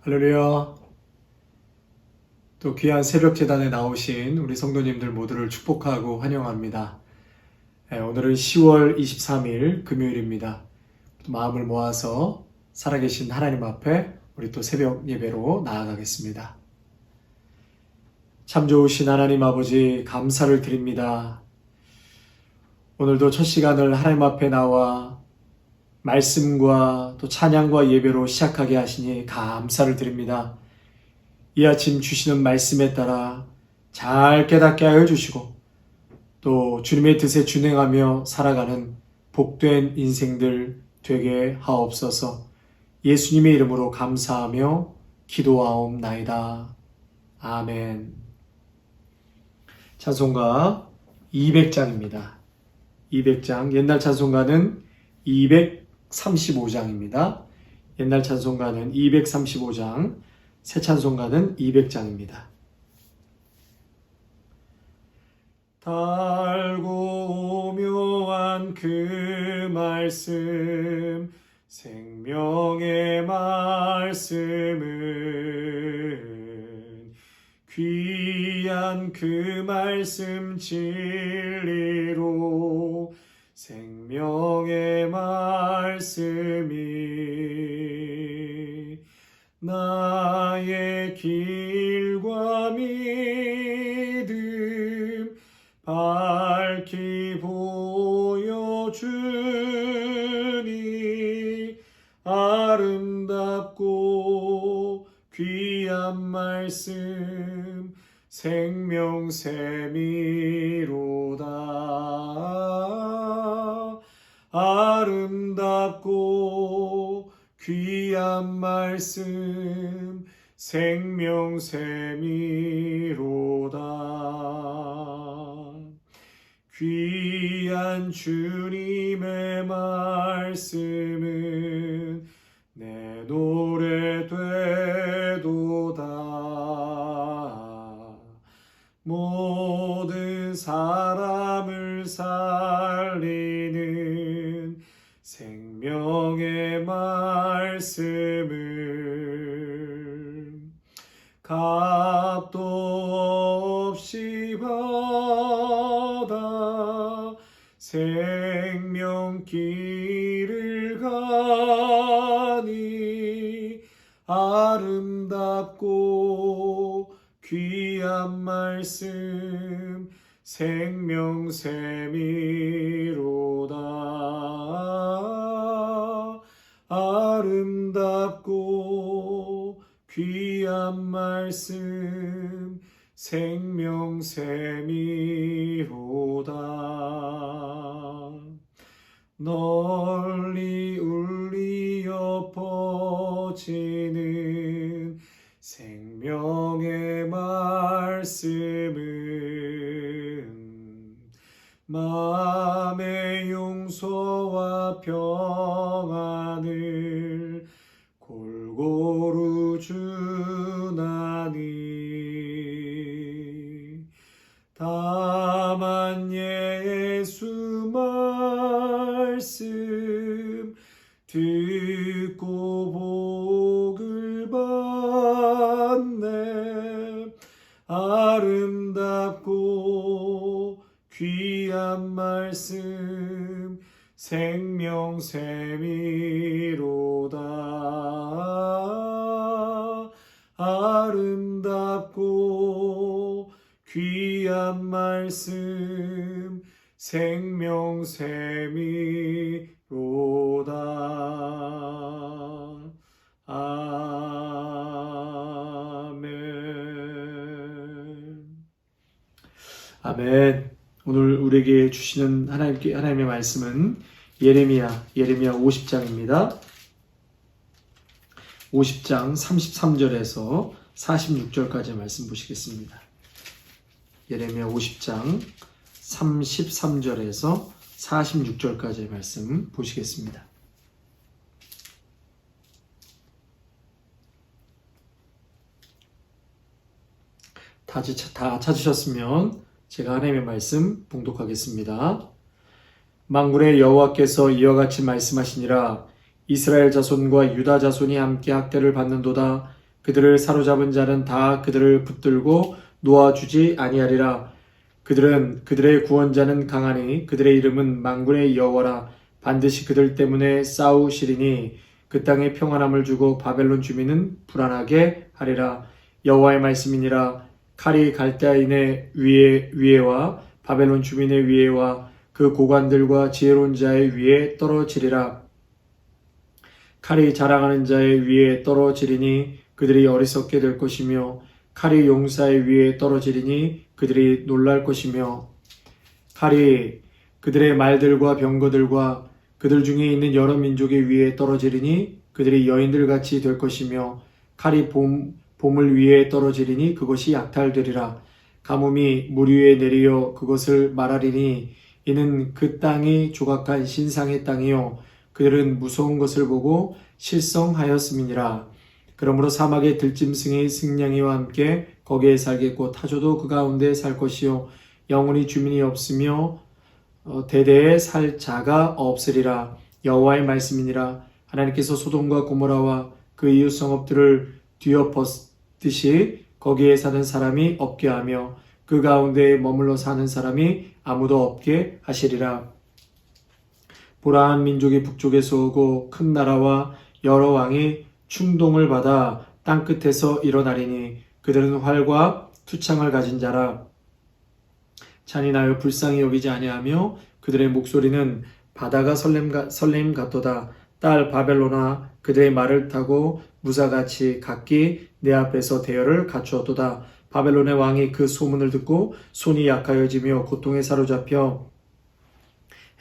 할렐루야. 또 귀한 새벽 제단에 나오신 우리 성도님들 모두를 축복하고 환영합니다. 오늘은 10월 23일 금요일입니다. 마음을 모아서 살아계신 하나님 앞에 우리 또 새벽 예배로 나아가겠습니다. 참 좋으신 하나님 아버지 감사를 드립니다. 오늘도 첫 시간을 하나님 앞에 나와 말씀과 또 찬양과 예배로 시작하게 하시니 감사를 드립니다. 이 아침 주시는 말씀에 따라 잘 깨닫게 하여 주시고 또 주님의 뜻에 준행하며 살아가는 복된 인생들 되게 하옵소서. 예수님의 이름으로 감사하며 기도하옵나이다. 아멘. 찬송가 200장입니다. 200장, 옛날 찬송가는 235장입니다. 옛날 찬송가는 235장, 새 찬송가는 200장입니다. 달고 묘한 그 말씀, 생명의 말씀은 귀한 그 말씀 진리로 생명의 말씀이 나의 길과 믿음 밝히 보여주니 아름답고 귀한 말씀 생명샘이로다. 아름답고 귀한 말씀 생명샘이로다. 귀한 주님의 말씀은 내 노래 되도다. 모든 사람을 살리는 생명의 말씀을 값도 없이 받아 생명길을 가니 아름답고 귀한 말씀 생명샘이로다. 아름답고 귀한 말씀 생명샘이로다. 널리 울리어 퍼지는 생명의 말씀은 마음의 용서와 평안을 골고루 주나니 다만 예수 말씀 듣고 복을 받네. 아름답고 귀한 말씀 생명샘이로다. 아름답고 귀한 말씀 생명샘이로다. 아멘. 아멘. 오늘 우리에게 주시는 하나님의 말씀은 예레미야 50장입니다. 50장 33절에서 46절까지 말씀 보시겠습니다. 예레미야 50장 33절에서 46절까지의 말씀 보시겠습니다. 다 찾으셨으면 제가 하나님의 말씀 봉독하겠습니다. 만군의 여호와께서 이와 같이 말씀하시니라. 이스라엘 자손과 유다 자손이 함께 학대를 받는도다. 그들을 사로잡은 자는 다 그들을 붙들고 놓아주지 아니하리라. 그들의 구원자는 강하니 그들의 이름은 만군의 여호와라. 반드시 그들 때문에 싸우시리니 그 땅에 평안함을 주고 바벨론 주민은 불안하게 하리라. 여호와의 말씀이니라. 칼이 갈대아인의 위에와 바벨론 주민의 위에와 그 고관들과 지혜로운 자의 위에 떨어지리라. 칼이 자랑하는 자의 위에 떨어지리니 그들이 어리석게 될 것이며 칼이 용사의 위에 떨어지리니 그들이 놀랄 것이며 칼이 그들의 말들과 병거들과 그들 중에 있는 여러 민족의 위에 떨어지리니 그들이 여인들같이 될 것이며 칼이 보물 위에 떨어지리니 그것이 약탈되리라. 가뭄이 물 위에 내리어 그것을 말하리니 이는 그 땅이 조각한 신상의 땅이요 그들은 무서운 것을 보고 실성하였음이니라. 그러므로 사막의 들짐승의 승냥이와 함께 거기에 살겠고 타조도 그 가운데 살 것이요 영원히 주민이 없으며 대대에 살 자가 없으리라. 여호와의 말씀이니라. 하나님께서 소돔과 고모라와 그 이웃 성읍들을 뒤엎었듯이 거기에 사는 사람이 없게 하며 그 가운데에 머물러 사는 사람이 아무도 없게 하시리라. 보라, 한 민족이 북쪽에서 오고 큰 나라와 여러 왕이 충동을 받아 땅끝에서 일어나리니 그들은 활과 투창을 가진 자라. 잔인하여 불쌍히 여기지 아니하며 그들의 목소리는 바다가 설렘 같도다. 딸 바벨로나, 그들의 말을 타고 무사같이 각기 내 앞에서 대열을 갖추었도다. 바벨론의 왕이 그 소문을 듣고 손이 약하여지며 고통에 사로잡혀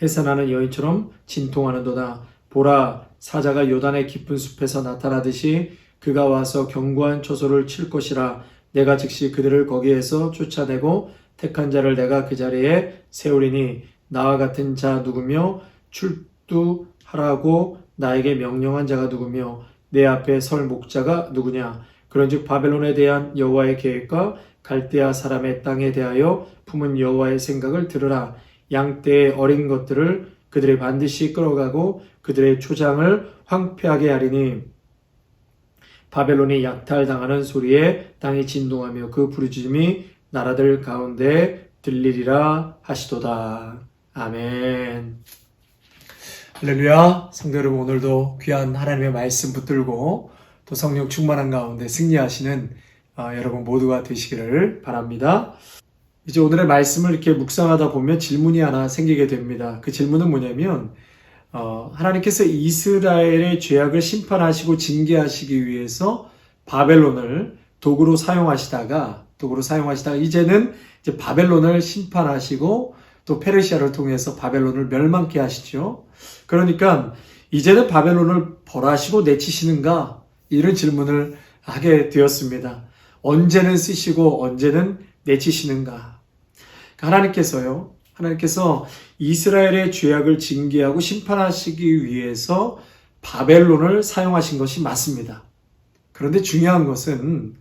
해산하는 여인처럼 진통하는도다. 보라, 사자가 요단의 깊은 숲에서 나타나듯이 그가 와서 견고한 초소를 칠 것이라. 내가 즉시 그들을 거기에서 쫓아내고 택한 자를 내가 그 자리에 세우리니 나와 같은 자 누구며 출두하라고 나에게 명령한 자가 누구며 내 앞에 설 목자가 누구냐. 그런즉 바벨론에 대한 여호와의 계획과 갈대아 사람의 땅에 대하여 품은 여호와의 생각을 들으라. 양떼의 어린 것들을 그들이 반드시 끌어가고 그들의 초장을 황폐하게 하리니 바벨론이 약탈당하는 소리에 땅이 진동하며 그 부르짖음이 나라들 가운데 들리리라 하시도다. 아멘. 할렐루야. 성도 여러분, 오늘도 귀한 하나님의 말씀 붙들고 또 성령 충만한 가운데 승리하시는 여러분 모두가 되시기를 바랍니다. 이제 오늘의 말씀을 이렇게 묵상하다 보면 질문이 하나 생기게 됩니다. 그 질문은 뭐냐면 하나님께서 이스라엘의 죄악을 심판하시고 징계하시기 위해서 바벨론을 도구로 사용하시다가 이제는 이제 바벨론을 심판하시고 또 페르시아를 통해서 바벨론을 멸망케 하시죠. 그러니까 이제는 바벨론을 벌하시고 내치시는가? 이런 질문을 하게 되었습니다. 언제는 쓰시고 언제는 내치시는가? 하나님께서 이스라엘의 죄악을 징계하고 심판하시기 위해서 바벨론을 사용하신 것이 맞습니다. 그런데 중요한 것은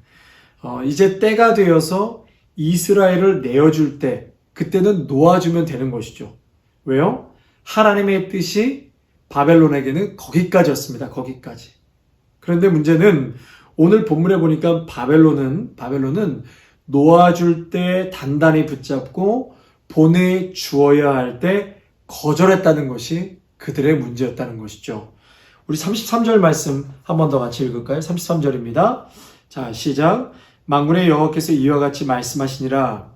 이제 때가 되어서 이스라엘을 내어줄 때 그때는 놓아주면 되는 것이죠. 왜요? 하나님의 뜻이 바벨론에게는 거기까지였습니다. 거기까지. 그런데 문제는 오늘 본문에 보니까 바벨론은 놓아줄 때 단단히 붙잡고 보내주어야 할 때 거절했다는 것이 그들의 문제였다는 것이죠. 우리 33절 말씀 한 번 더 같이 읽을까요? 33절입니다. 자, 시작. 만군의 여호와께서 이와 같이 말씀하시니라.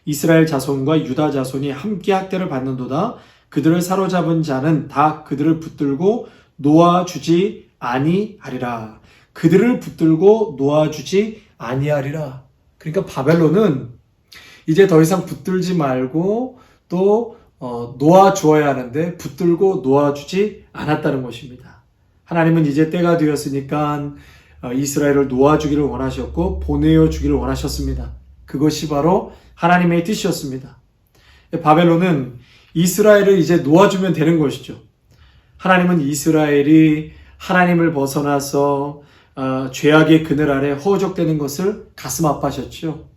이스라엘 자손과 유다 자손이 함께 학대를 받는도다. 그들을 사로잡은 자는 다 그들을 붙들고 놓아주지 아니하리라. 그들을 붙들고 놓아주지 아니하리라. 그러니까 바벨론은 이제 더 이상 붙들지 말고 또 놓아주어야 하는데 붙들고 놓아주지 않았다는 것입니다. 하나님은 이제 때가 되었으니까 이스라엘을 놓아주기를 원하셨고 보내어주기를 원하셨습니다. 그것이 바로 하나님의 뜻이었습니다. 바벨론은 이스라엘을 이제 놓아주면 되는 것이죠. 하나님은 이스라엘이 하나님을 벗어나서 죄악의 그늘 아래 허우적대는 것을 가슴 아파하셨죠.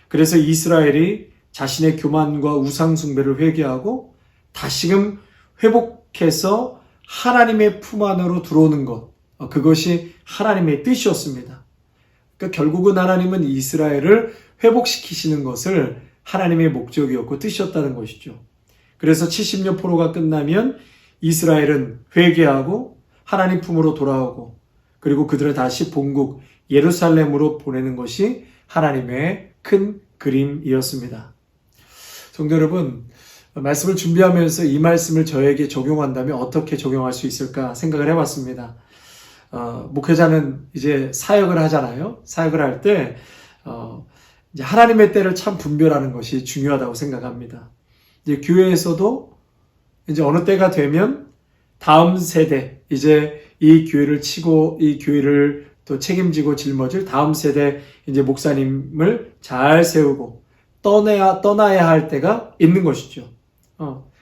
그래서 이스라엘이 자신의 교만과 우상 숭배를 회개하고 다시금 회복해서 하나님의 품 안으로 들어오는 것, 그것이 하나님의 뜻이었습니다. 그러니까 결국은 하나님은 이스라엘을 회복시키시는 것을 하나님의 목적이었고 뜻이었다는 것이죠. 그래서 70년 포로가 끝나면 이스라엘은 회개하고 하나님 품으로 돌아오고 그리고 그들을 다시 본국 예루살렘으로 보내는 것이 하나님의 큰 그림이었습니다. 성도 여러분, 말씀을 준비하면서 이 말씀을 저에게 적용한다면 어떻게 적용할 수 있을까 생각을 해봤습니다. 목회자는 이제 사역을 하잖아요. 사역을 할 때 이제 하나님의 때를 참 분별하는 것이 중요하다고 생각합니다. 이제 교회에서도 이제 어느 때가 되면 다음 세대, 이제 이 교회를 치고 이 교회를 또 책임지고 짊어질 다음 세대 이제 목사님을 잘 세우고 떠나야 할 때가 있는 것이죠.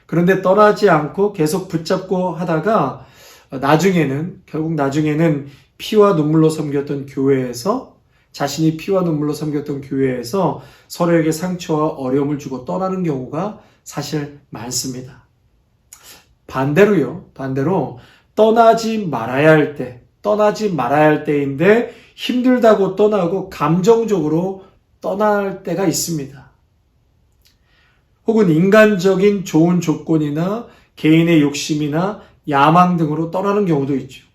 그런데 떠나지 않고 계속 붙잡고 하다가 결국 나중에는 피와 눈물로 섬겼던 교회에서 자신이 피와 눈물로 섬겼던 교회에서 서로에게 상처와 어려움을 주고 떠나는 경우가 사실 많습니다. 반대로 떠나지 말아야 할 때인데 힘들다고 떠나고 감정적으로 떠날 때가 있습니다. 혹은 인간적인 좋은 조건이나 개인의 욕심이나 야망 등으로 떠나는 경우도 있죠.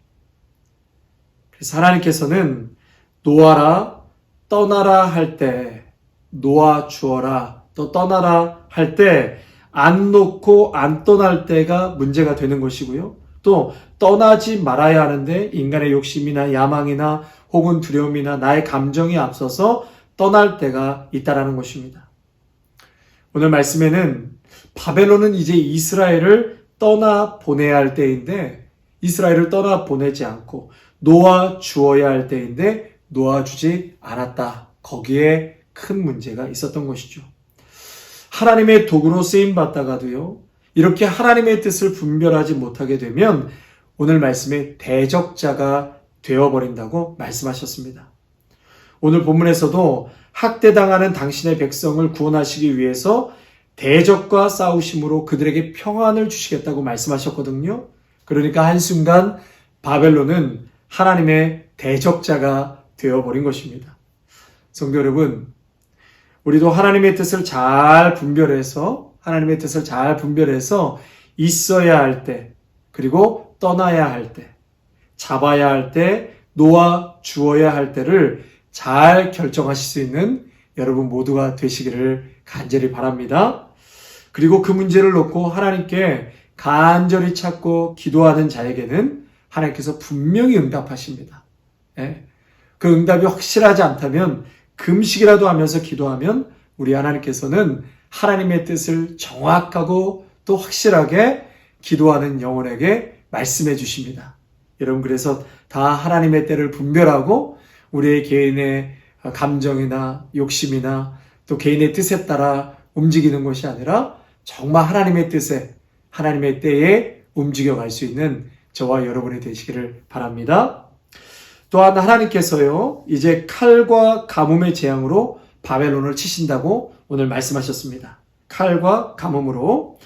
그래서 하나님께서는 놓아라, 떠나라 할 때, 놓아 주어라, 또 떠나라 할 때, 안 놓고 안 떠날 때가 문제가 되는 것이고요. 또 떠나지 말아야 하는데 인간의 욕심이나 야망이나 혹은 두려움이나 나의 감정이 앞서서 떠날 때가 있다라는 것입니다. 오늘 말씀에는 바벨론은 이제 이스라엘을 떠나 보내야 할 때인데 이스라엘을 떠나 보내지 않고 놓아 주어야 할 때인데 놓아주지 않았다. 거기에 큰 문제가 있었던 것이죠. 하나님의 도구로 쓰임받다가도요, 이렇게 하나님의 뜻을 분별하지 못하게 되면 오늘 말씀에 대적자가 되어버린다고 말씀하셨습니다. 오늘 본문에서도 학대당하는 당신의 백성을 구원하시기 위해서 대적과 싸우심으로 그들에게 평안을 주시겠다고 말씀하셨거든요. 그러니까 한순간 바벨론은 하나님의 대적자가 되어버린 것입니다. 성도 여러분, 우리도 하나님의 뜻을 잘 분별해서 있어야 할 때, 그리고 떠나야 할 때, 잡아야 할 때, 놓아 주어야 할 때를 잘 결정하실 수 있는 여러분 모두가 되시기를 간절히 바랍니다. 그리고 그 문제를 놓고 하나님께 간절히 찾고 기도하는 자에게는 하나님께서 분명히 응답하십니다. 그 응답이 확실하지 않다면 금식이라도 하면서 기도하면 우리 하나님께서는 하나님의 뜻을 정확하고 또 확실하게 기도하는 영혼에게 말씀해 주십니다. 여러분, 그래서 다 하나님의 때를 분별하고 우리의 개인의 감정이나 욕심이나 또 개인의 뜻에 따라 움직이는 것이 아니라 정말 하나님의 뜻에, 하나님의 때에 움직여갈 수 있는 저와 여러분이 되시기를 바랍니다. 또한 하나님께서요, 이제 칼과 가뭄의 재앙으로 바벨론을 치신다고 오늘 말씀하셨습니다. 칼과 가뭄으로.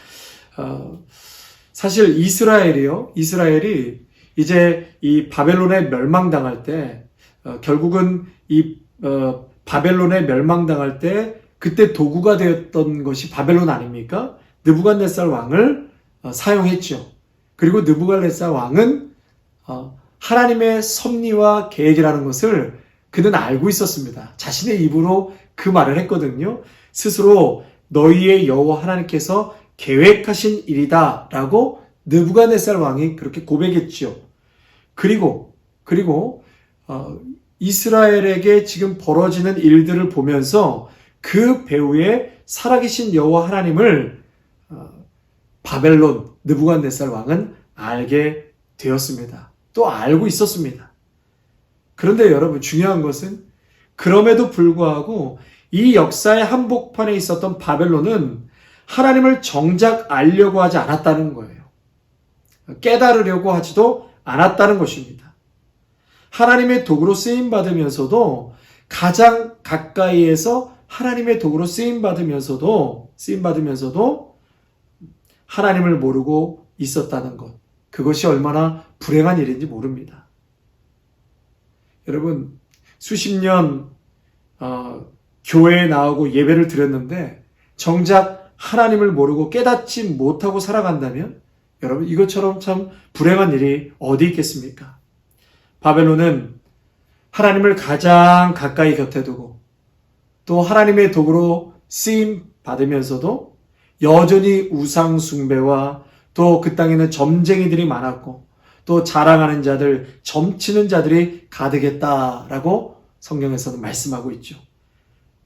사실 이스라엘이 이제 이 바벨론에 멸망당할 때, 결국은 바벨론에 멸망당할 때 그때 도구가 되었던 것이 바벨론 아닙니까? 느부갓네살 왕을 사용했죠. 그리고 느부갓네살 왕은 하나님의 섭리와 계획이라는 것을 그는 알고 있었습니다. 자신의 입으로 그 말을 했거든요. 스스로 너희의 여호와 하나님께서 계획하신 일이다 라고 느부갓네살 왕이 그렇게 고백했죠. 그리고 이스라엘에게 지금 벌어지는 일들을 보면서 그 배후에 살아계신 여호와 하나님을 바벨론 느부갓네살 왕은 알게 되었습니다. 또 알고 있었습니다. 그런데 여러분, 중요한 것은 그럼에도 불구하고 이 역사의 한복판에 있었던 바벨론은 하나님을 정작 알려고 하지 않았다는 거예요. 깨달으려고 하지도 않았다는 것입니다. 하나님의 도구로 쓰임받으면서도 가장 가까이에서 하나님의 도구로 쓰임받으면서도 하나님을 모르고 있었다는 것. 그것이 얼마나 불행한 일인지 모릅니다. 여러분, 수십 년 교회에 나오고 예배를 드렸는데 정작 하나님을 모르고 깨닫지 못하고 살아간다면 여러분, 이것처럼 참 불행한 일이 어디 있겠습니까? 바벨론은 하나님을 가장 가까이 곁에 두고 또 하나님의 도구로 쓰임 받으면서도 여전히 우상 숭배와 또 그 땅에는 점쟁이들이 많았고 또 자랑하는 자들, 점치는 자들이 가득했다라고 성경에서는 말씀하고 있죠.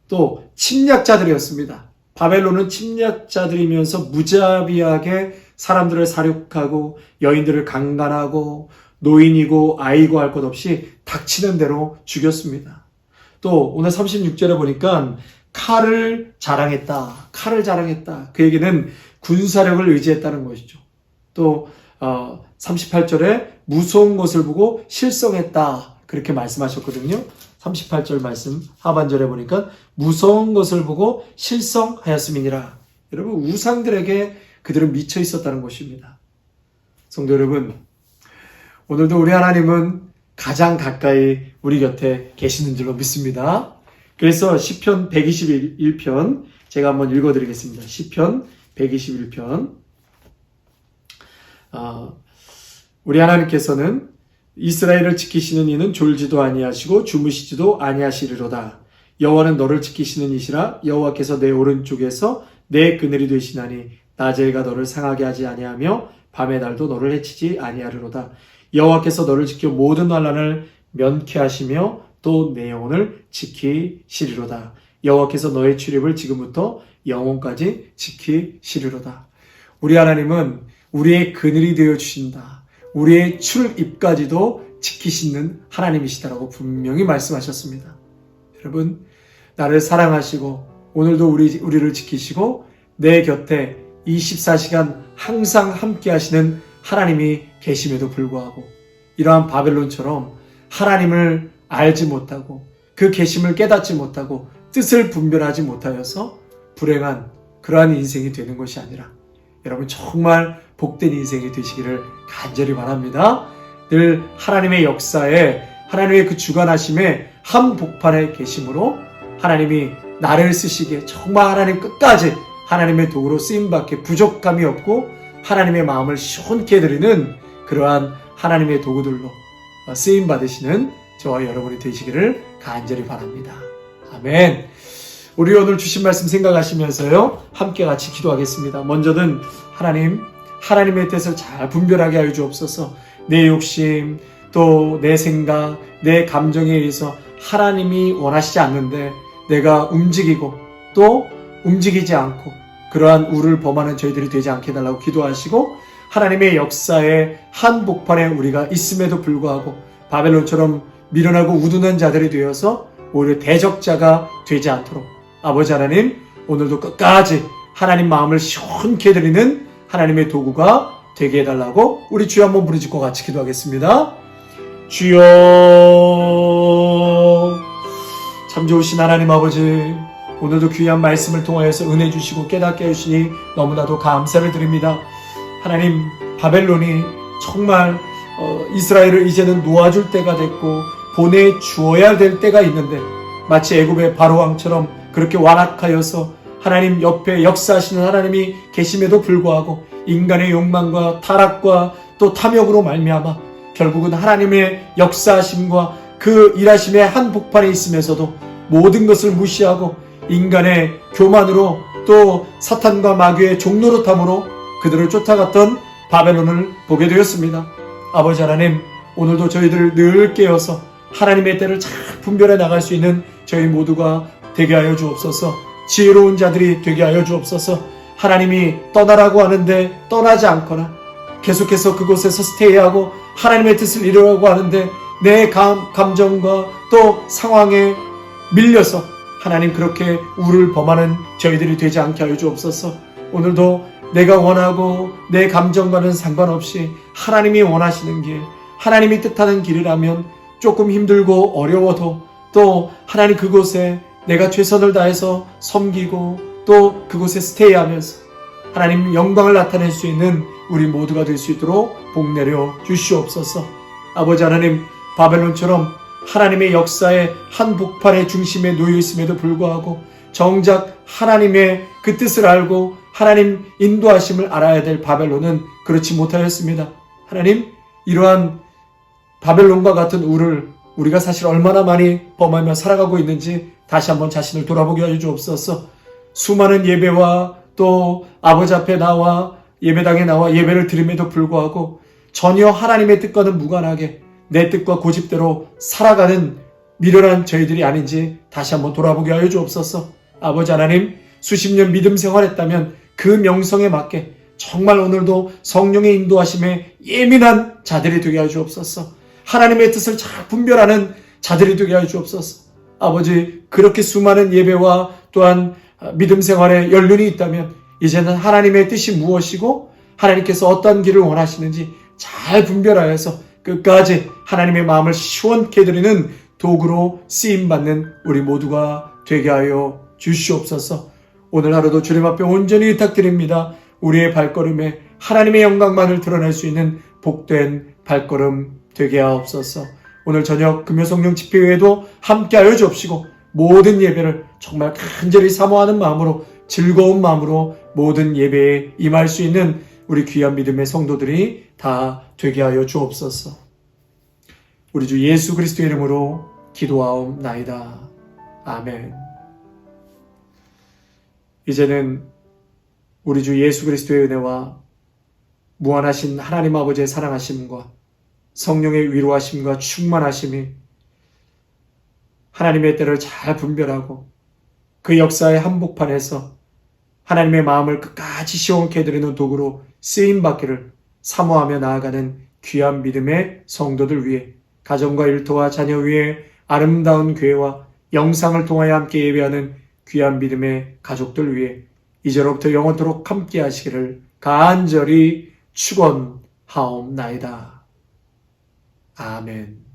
또 침략자들이었습니다. 바벨론은 침략자들이면서 무자비하게 사람들을 살육하고 여인들을 강간하고 노인이고 아이고 할 것 없이 닥치는 대로 죽였습니다. 또 오늘 36절에 보니까 칼을 자랑했다. 칼을 자랑했다. 그 얘기는 군사력을 의지했다는 것이죠. 또 38절에 무서운 것을 보고 실성했다. 그렇게 말씀하셨거든요. 38절 말씀 하반절에 보니까 무서운 것을 보고 실성하였음이니라. 여러분, 우상들에게 그들은 미쳐 있었다는 것입니다. 성도 여러분, 오늘도 우리 하나님은 가장 가까이 우리 곁에 계시는 줄로 믿습니다. 그래서 시편 121편 제가 한번 읽어드리겠습니다. 시편 121편. 우리 하나님께서는 이스라엘을 지키시는 이는 졸지도 아니하시고 주무시지도 아니하시리로다. 여호와는 너를 지키시는 이시라. 여호와께서 내 오른쪽에서 내 그늘이 되시나니 낮에가 너를 상하게 하지 아니하며 밤의 날도 너를 해치지 아니하리로다. 여호와께서 너를 지켜 모든 환난을 면케하시며 또 내 영혼을 지키시리로다. 여호와께서 너의 출입을 지금부터 영혼까지 지키시리로다. 우리 하나님은 우리의 그늘이 되어 주신다. 우리의 출입까지도 지키시는 하나님이시다라고 분명히 말씀하셨습니다. 여러분, 나를 사랑하시고 오늘도 우리를 지키시고 내 곁에 24시간 항상 함께 하시는 하나님이 계심에도 불구하고 이러한 바벨론처럼 하나님을 알지 못하고 그 계심을 깨닫지 못하고 뜻을 분별하지 못하여서 불행한 그러한 인생이 되는 것이 아니라 여러분 정말 복된 인생이 되시기를 간절히 바랍니다. 늘 하나님의 역사에 하나님의 그 주관하심에 한 복판에 계심으로 하나님이 나를 쓰시기에 정말 하나님 끝까지 하나님의 도구로 쓰임받게 부족함이 없고 하나님의 마음을 시원케 해드리는 그러한 하나님의 도구들로 쓰임받으시는 저와 여러분이 되시기를 간절히 바랍니다. 아멘. 우리 오늘 주신 말씀 생각하시면서요 함께 같이 기도하겠습니다. 먼저는 하나님의 뜻을 잘 분별하게 하여 주옵소서. 내 욕심 또 내 생각 내 감정에 의해서 하나님이 원하시지 않는데 내가 움직이고 또 움직이지 않고 그러한 우를 범하는 저희들이 되지 않게 해달라고 기도하시고 하나님의 역사에 한복판에 우리가 있음에도 불구하고 바벨론처럼 미련하고 우둔한 자들이 되어서 오히려 대적자가 되지 않도록 아버지 하나님 오늘도 끝까지 하나님 마음을 시원케 해드리는 하나님의 도구가 되게 해달라고 우리 주여 한번 부르짖고 같이 기도하겠습니다. 주여, 참 좋으신 하나님 아버지, 오늘도 귀한 말씀을 통하여서 은혜 주시고 깨닫게 해주시니 너무나도 감사를 드립니다. 하나님, 바벨론이 정말 이스라엘을 이제는 놓아줄 때가 됐고 보내주어야 될 때가 있는데 마치 애굽의 바로왕처럼 그렇게 완악하여서 하나님 옆에 역사하시는 하나님이 계심에도 불구하고 인간의 욕망과 타락과 또 탐욕으로 말미암아 결국은 하나님의 역사하심과 그 일하심의 한복판에 있으면서도 모든 것을 무시하고 인간의 교만으로 또 사탄과 마귀의 종노릇함으로 그들을 쫓아갔던 바벨론을 보게 되었습니다. 아버지 하나님, 오늘도 저희들을 늘 깨어서 하나님의 때를 잘 분별해 나갈 수 있는 저희 모두가 되게 하여 주옵소서. 지혜로운 자들이 되게 하여 주옵소서. 하나님이 떠나라고 하는데 떠나지 않거나 계속해서 그곳에서 스테이하고 하나님의 뜻을 이루려고 하는데 내 감정과 또 상황에 밀려서 하나님 그렇게 우를 범하는 저희들이 되지 않게 하여 주옵소서. 오늘도 내가 원하고 내 감정과는 상관없이 하나님이 원하시는 길, 하나님이 뜻하는 길이라면 조금 힘들고 어려워도 또 하나님 그곳에 내가 최선을 다해서 섬기고 또 그곳에 스테이하면서 하나님 영광을 나타낼 수 있는 우리 모두가 될 수 있도록 복 내려 주시옵소서. 아버지 하나님, 바벨론처럼 하나님의 역사의 한복판의 중심에 놓여 있음에도 불구하고 정작 하나님의 그 뜻을 알고 하나님 인도하심을 알아야 될 바벨론은 그렇지 못하였습니다. 하나님, 이러한 바벨론과 같은 우를 우리가 사실 얼마나 많이 범하며 살아가고 있는지 다시 한번 자신을 돌아보게 하여 주옵소서. 수많은 예배와 또 아버지 앞에 나와 예배당에 나와 예배를 드림에도 불구하고 전혀 하나님의 뜻과는 무관하게 내 뜻과 고집대로 살아가는 미련한 저희들이 아닌지 다시 한번 돌아보게 하여 주옵소서. 아버지 하나님, 수십 년 믿음 생활했다면 그 명성에 맞게 정말 오늘도 성령의 인도하심에 예민한 자들이 되게 하여 주옵소서. 하나님의 뜻을 잘 분별하는 자들이 되게 하여 주옵소서. 아버지, 그렇게 수많은 예배와 또한 믿음 생활에 연륜이 있다면 이제는 하나님의 뜻이 무엇이고 하나님께서 어떤 길을 원하시는지 잘 분별하여서 끝까지 하나님의 마음을 시원케 해드리는 도구로 쓰임받는 우리 모두가 되게 하여 주시옵소서. 오늘 하루도 주님 앞에 온전히 의탁드립니다. 우리의 발걸음에 하나님의 영광만을 드러낼 수 있는 복된 발걸음 되게 하옵소서. 오늘 저녁 금요성령 집회에도 함께하여 주옵시고 모든 예배를 정말 간절히 사모하는 마음으로 즐거운 마음으로 모든 예배에 임할 수 있는 우리 귀한 믿음의 성도들이 다 되게 하여 주옵소서. 우리 주 예수 그리스도의 이름으로 기도하옵나이다. 아멘. 이제는 우리 주 예수 그리스도의 은혜와 무한하신 하나님 아버지의 사랑하심과 성령의 위로하심과 충만하심이 하나님의 때를 잘 분별하고 그 역사의 한복판에서 하나님의 마음을 끝까지 시원케 해드리는 도구로 쓰임받기를 사모하며 나아가는 귀한 믿음의 성도들 위해 가정과 일터와 자녀 위에 아름다운 교회와 영상을 통하여 함께 예배하는 귀한 믿음의 가족들 위해 이제로부터 영원토록 함께 하시기를 간절히 축원하옵나이다. 아멘.